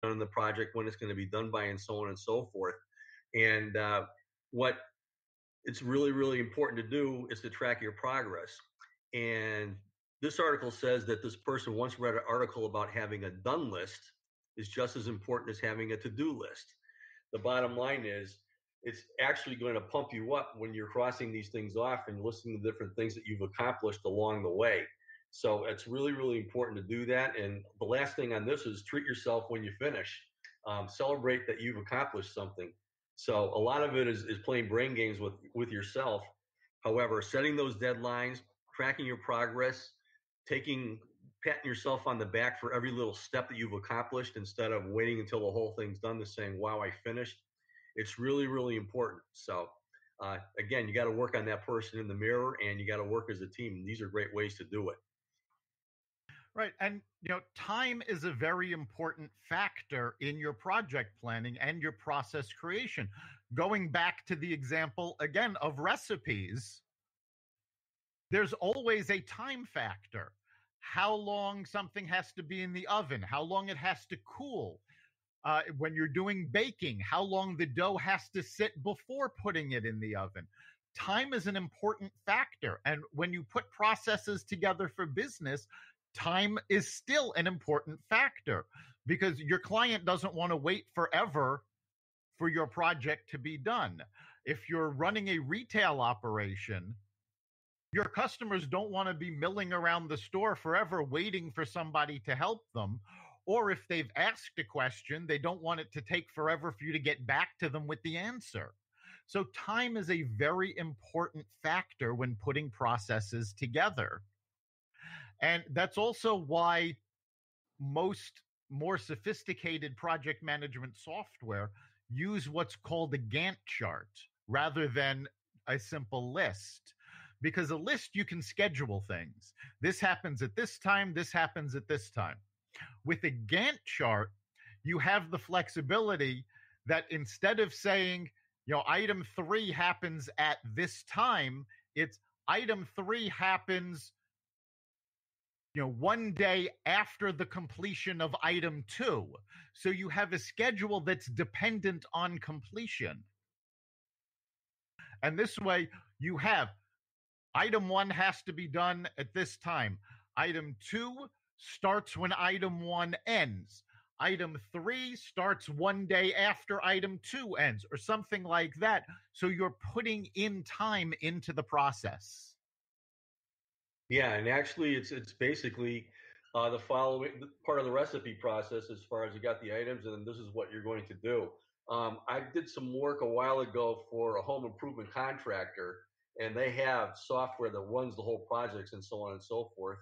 done in the project, when it's going to be done by, and so on and so forth. And what it's really, really important to do is to track your progress. And this article says that this person once read an article about having a done list is just as important as having a to-do list. The bottom line is it's actually going to pump you up when you're crossing these things off and listening to different things that you've accomplished along the way. So it's really, really important to do that. And the last thing on this is treat yourself when you finish. Celebrate that you've accomplished something. So a lot of it is playing brain games with yourself. However, setting those deadlines, tracking your progress, patting yourself on the back for every little step that you've accomplished instead of waiting until the whole thing's done to saying, wow, I finished. It's really, really important. So again, you got to work on that person in the mirror, and you got to work as a team. These are great ways to do it. Right. And, time is a very important factor in your project planning and your process creation. Going back to the example, again, of recipes, there's always a time factor. How long something has to be in the oven, how long it has to cool. When you're doing baking, how long the dough has to sit before putting it in the oven. Time is an important factor. And when you put processes together for business, time is still an important factor because your client doesn't want to wait forever for your project to be done. If you're running a retail operation, your customers don't want to be milling around the store forever waiting for somebody to help them. Or if they've asked a question, they don't want it to take forever for you to get back to them with the answer. So time is a very important factor when putting processes together. And that's also why most more sophisticated project management software use what's called a Gantt chart rather than a simple list. Because a list, you can schedule things. This happens at this time, this happens at this time. With a Gantt chart, you have the flexibility that instead of saying, item 3 happens at this time, it's item 3 happens, one day after the completion of item 2. So you have a schedule that's dependent on completion. And this way, you have item 1 has to be done at this time. Item 2 starts when item 1 ends. Item 3 starts one day after item 2 ends, or something like that. So you're putting in time into the process. Yeah, and actually, it's basically the following part of the recipe process as far as you got the items, and then this is what you're going to do. I did some work a while ago for a home improvement contractor, and they have software that runs the whole projects and so on and so forth.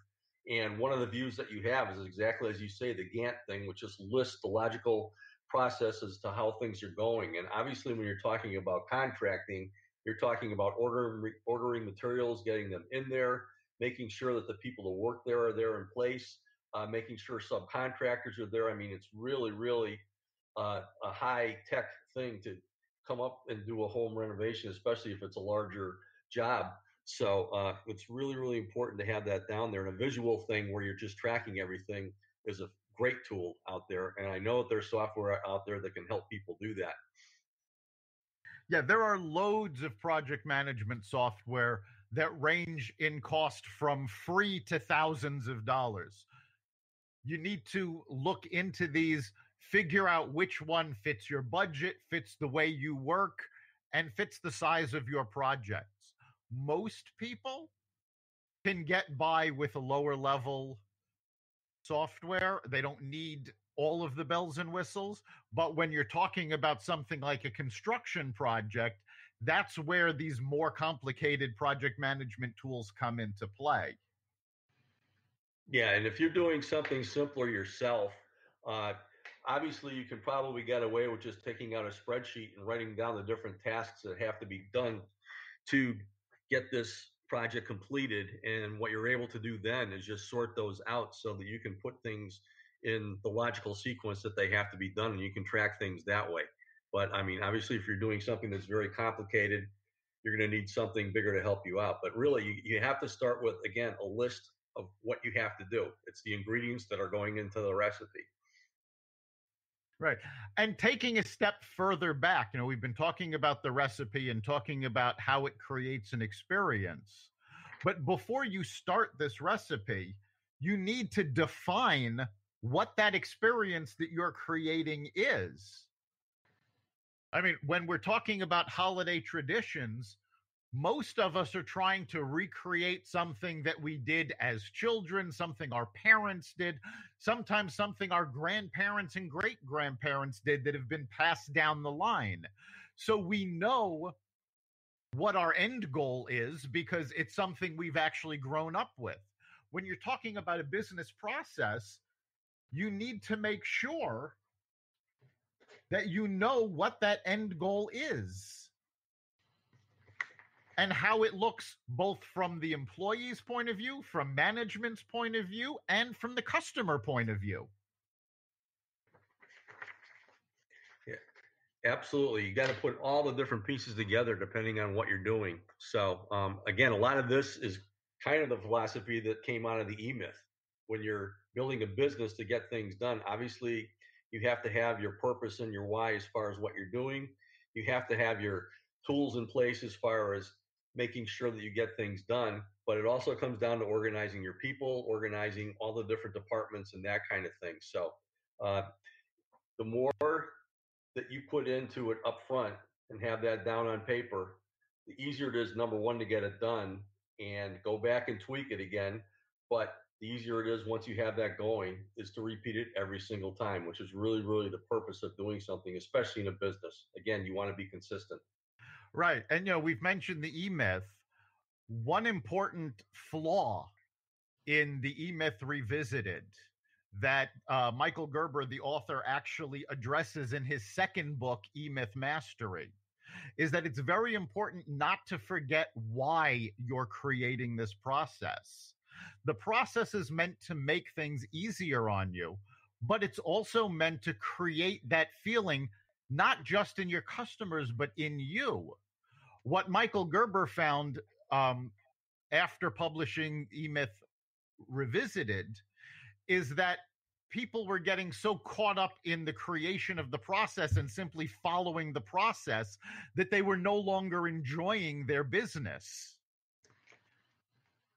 And one of the views that you have is exactly as you say, the Gantt thing, which just lists the logical processes to how things are going. And obviously, when you're talking about contracting, you're talking about ordering materials, getting them in there, making sure that the people that work there are there in place, making sure subcontractors are there. I mean, it's really, really a high tech thing to come up and do a home renovation, especially if it's a larger job. So it's really, really important to have that down there. And a visual thing where you're just tracking everything is a great tool out there. And I know that there's software out there that can help people do that. Yeah, there are loads of project management software that range in cost from free to thousands of dollars. You need to look into these, figure out which one fits your budget, fits the way you work, and fits the size of your projects. Most people can get by with a lower level software. They don't need all of the bells and whistles. But when you're talking about something like a construction project, that's where these more complicated project management tools come into play. Yeah, and if you're doing something simpler yourself, uh, obviously you can probably get away with just taking out a spreadsheet and writing down the different tasks that have to be done to get this project completed. And what you're able to do then is just sort those out so that you can put things in the logical sequence that they have to be done, and you can track things that way. But I mean, obviously, if you're doing something that's very complicated, you're going to need something bigger to help you out. But really, you have to start with, again, a list of what you have to do. It's the ingredients that are going into the recipe. Right. And taking a step further back, we've been talking about the recipe and talking about how it creates an experience. But before you start this recipe, you need to define what that experience that you're creating is. I mean, when we're talking about holiday traditions, most of us are trying to recreate something that we did as children, something our parents did, sometimes something our grandparents and great grandparents did that have been passed down the line. So we know what our end goal is because it's something we've actually grown up with. When you're talking about a business process, you need to make sure that you know what that end goal is and how it looks both from the employee's point of view, from management's point of view, and from the customer point of view. Yeah, absolutely. You got to put all the different pieces together depending on what you're doing. So, again, a lot of this is kind of the philosophy that came out of the E-Myth. When you're building a business to get things done, obviously you have to have your purpose and your why as far as what you're doing. You have to have your tools in place as far as making sure that you get things done. But it also comes down to organizing your people, organizing all the different departments and that kind of thing. So, the more that you put into it up front and have that down on paper, the easier it is, number one, to get it done and go back and tweak it again. But the easier it is once you have that going is to repeat it every single time, which is really, really the purpose of doing something, especially in a business. Again, you want to be consistent. Right. And, we've mentioned the E Myth. One important flaw in the E Myth Revisited that Michael Gerber, the author, actually addresses in his second book, E Myth Mastery, is that it's very important not to forget why you're creating this process. The process is meant to make things easier on you, but it's also meant to create that feeling, not just in your customers, but in you. What Michael Gerber found after publishing E Myth Revisited is that people were getting so caught up in the creation of the process and simply following the process that they were no longer enjoying their business.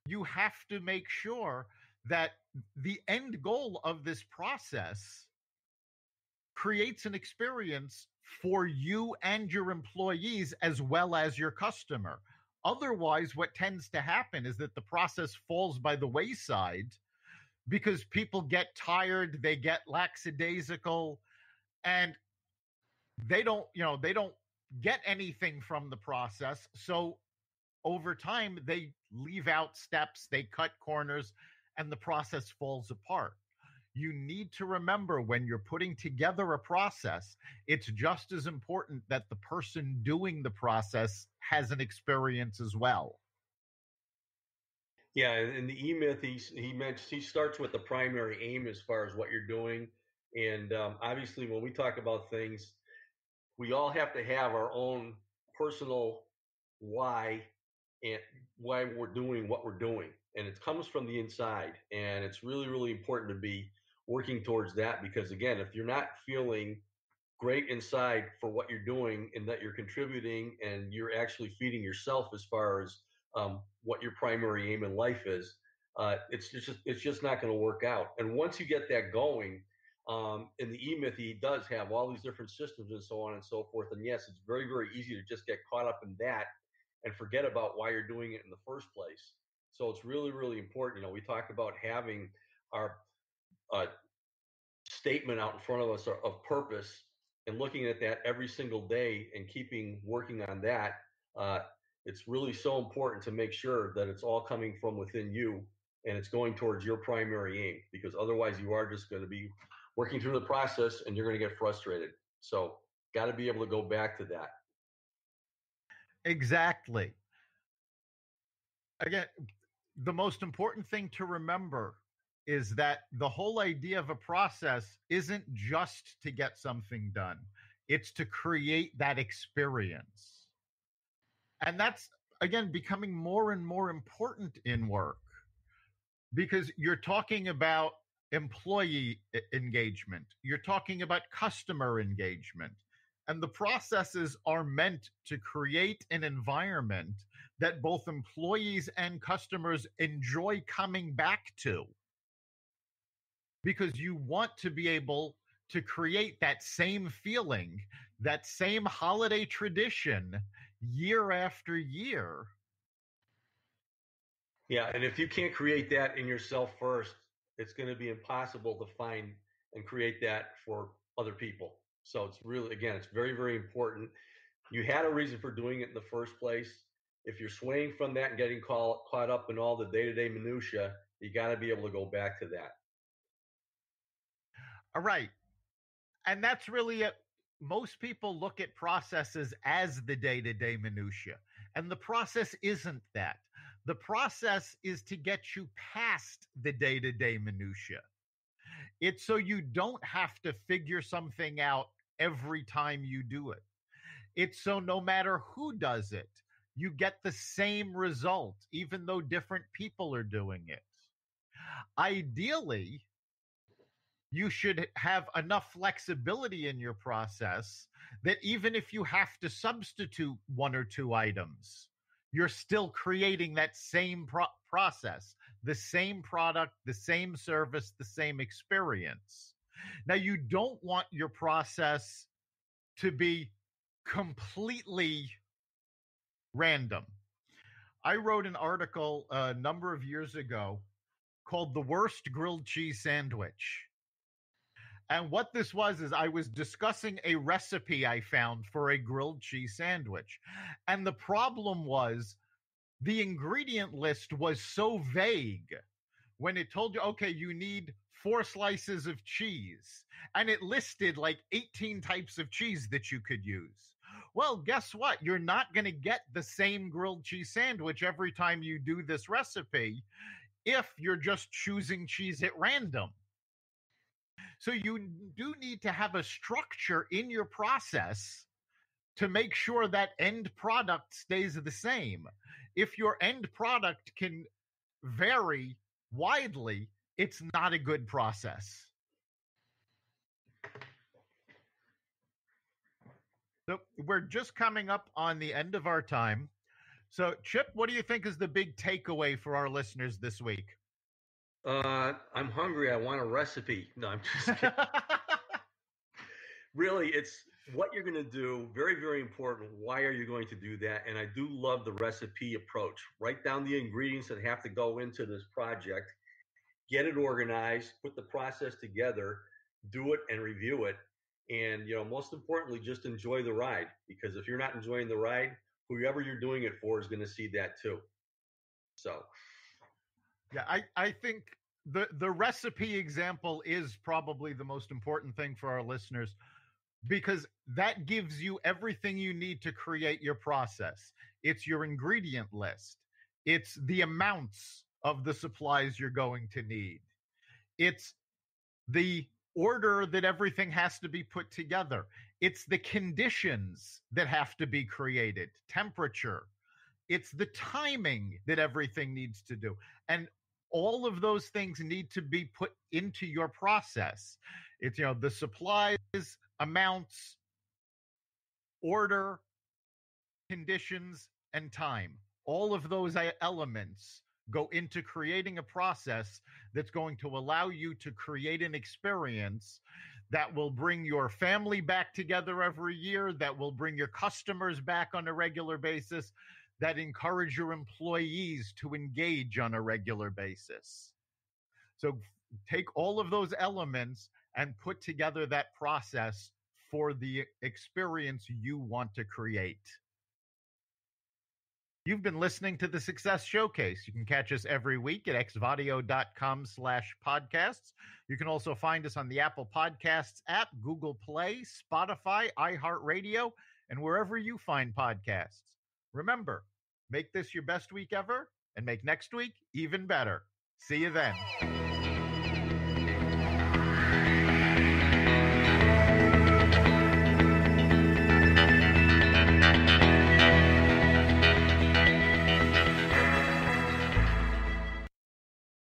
You have to make sure that the end goal of this process creates an experience for you and your employees as well as your customer. Otherwise, what tends to happen is that the process falls by the wayside because people get tired, they get lackadaisical, and they don't get anything from the process. So over time, they leave out steps, they cut corners, and the process falls apart. You need to remember when you're putting together a process, it's just as important that the person doing the process has an experience as well. Yeah, in the E-Myth, he starts with the primary aim as far as what you're doing. And obviously, when we talk about things, we all have to have our own personal why and why we're doing what we're doing. And it comes from the inside. And it's really, really important to be working towards that because, again, if you're not feeling great inside for what you're doing and that you're contributing and you're actually feeding yourself as far as what your primary aim in life is, it's just not going to work out. And once you get that going, in the E-Myth, he does have all these different systems and so on and so forth. And yes, it's very, very easy to just get caught up in that and forget about why you're doing it in the first place. So it's really, really important. We talk about having our uh, statement out in front of us of purpose and looking at that every single day and keeping working on that. Uh, it's really so important to make sure that it's all coming from within you and it's going towards your primary aim because otherwise you are just going to be working through the process and you're going to get frustrated. So, got to be able to go back to that. Exactly. Again, the most important thing to remember is that the whole idea of a process isn't just to get something done, it's to create that experience. And that's, again, becoming more and more important in work because you're talking about employee engagement, you're talking about customer engagement. And the processes are meant to create an environment that both employees and customers enjoy coming back to, because you want to be able to create that same feeling, that same holiday tradition year after year. Yeah, and if you can't create that in yourself first, it's going to be impossible to find and create that for other people. So it's really, again, it's very, very important. You had a reason for doing it in the first place. If you're swaying from that and getting caught up in all the day-to-day minutia, you got to be able to go back to that. All right. And that's really it. Most people look at processes as the day-to-day minutia, and the process isn't that. The process is to get you past the day-to-day minutia. It's so you don't have to figure something out every time you do it. It's so no matter who does it, you get the same result, even though different people are doing it. Ideally, you should have enough flexibility in your process that even if you have to substitute one or two items, you're still creating that same process, the same product, the same service, the same experience. Now, you don't want your process to be completely random. I wrote an article a number of years ago called The Worst Grilled Cheese Sandwich. And what this was is I was discussing a recipe I found for a grilled cheese sandwich. And the problem was the ingredient list was so vague when it told you, okay, you need 4 slices of cheese. And it listed like 18 types of cheese that you could use. Well, guess what? You're not going to get the same grilled cheese sandwich every time you do this recipe if you're just choosing cheese at random. So you do need to have a structure in your process to make sure that end product stays the same. If your end product can vary widely, it's not a good process. So we're just coming up on the end of our time. So, Chip, what do you think is the big takeaway for our listeners this week? I'm hungry. I want a recipe. No, I'm just kidding. Really, it's what you're going to do. Very, very important. Why are you going to do that? And I do love the recipe approach. Write down the ingredients that have to go into this project, get it organized, put the process together, do it and review it. And, most importantly, just enjoy the ride, because if you're not enjoying the ride, whoever you're doing it for is going to see that too. So, yeah, I think the recipe example is probably the most important thing for our listeners, because that gives you everything you need to create your process. It's your ingredient list. It's the amounts of the supplies you're going to need. It's the order that everything has to be put together. It's the conditions that have to be created, temperature. It's the timing that everything needs to do. And all of those things need to be put into your process. It's, the supplies, amounts, order, conditions, and time. All of those elements go into creating a process that's going to allow you to create an experience that will bring your family back together every year, that will bring your customers back on a regular basis, that encourage your employees to engage on a regular basis. So take all of those elements and put together that process for the experience you want to create. You've been listening to the Success Showcase. You can catch us every week at xvadio.com/podcasts. You can also find us on the Apple Podcasts app, Google Play, Spotify, iHeartRadio, and wherever you find podcasts. Remember, make this your best week ever and make next week even better. See you then.